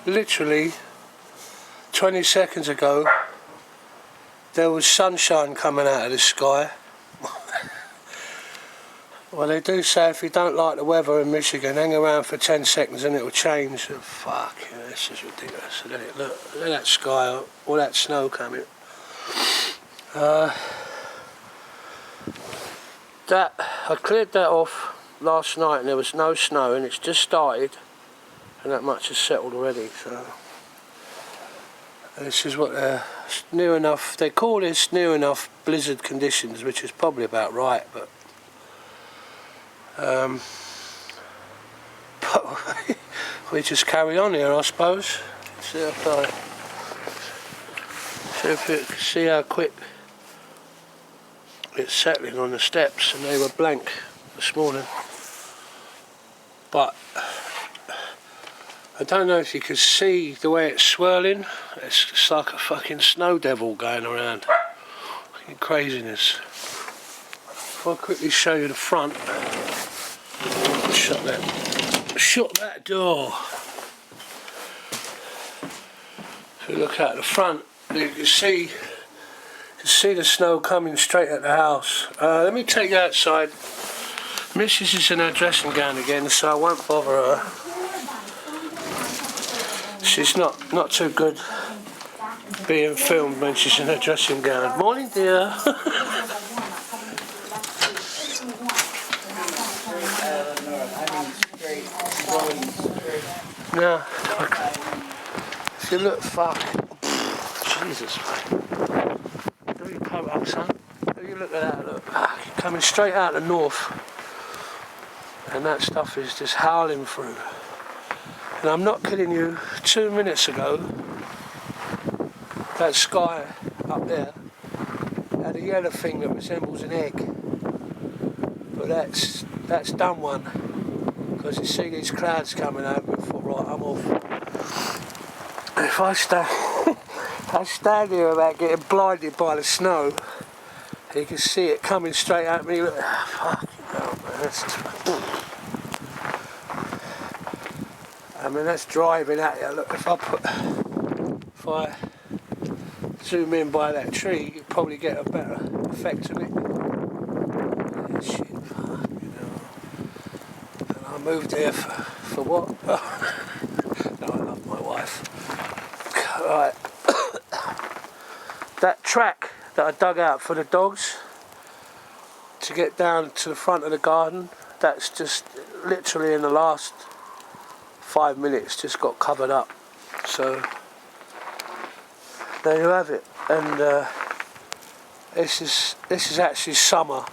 literally 20 seconds ago there was sunshine coming out of the sky. Well, they do say if you don't like the weather in Michigan, hang around for 10 seconds and it'll change. Oh, fuck, yeah, this is ridiculous. Look at that sky, all that snow coming. I cleared that off last night and there was no snow, and it's just started and that much has settled already. So this is what near enough, they call this near enough blizzard conditions, which is probably about right, but we just carry on here, I suppose. See if you can see how quick it's settling on the steps, and they were blank this morning. But I don't know if you can see the way it's swirling. It's just like a fucking snow devil going around. Fucking craziness. If I quickly show you the front. Shut that door. If you look at the front, you can see the snow coming straight at the house. Let me take you outside. Mrs. is in her dressing gown again, so I won't bother her. She's not too good being filmed when she's in her dressing gown. Morning, dear. Now, if you look, fuck, Jesus, mate. Do your coat up, son. Do you look at that? Look, coming straight out the north, and that stuff is just howling through. And I'm not kidding you. 2 minutes ago, that sky up there had a yellow thing that resembles an egg, but that's done one. Because you see these clouds coming over, I thought, right, I'm off. If I stand here about getting blinded by the snow, you can see it coming straight at me. Look, fucking hell, man. I mean, that's driving at you. Look, if I zoom in by that tree, you'll probably get a better effect of it. Shit, fucking hell. I moved here for what? No, I love my wife. Right. That track that I dug out for the dogs to get down to the front of the garden, that's just literally in the last 5 minutes just got covered up. So there you have it. And this is actually summer.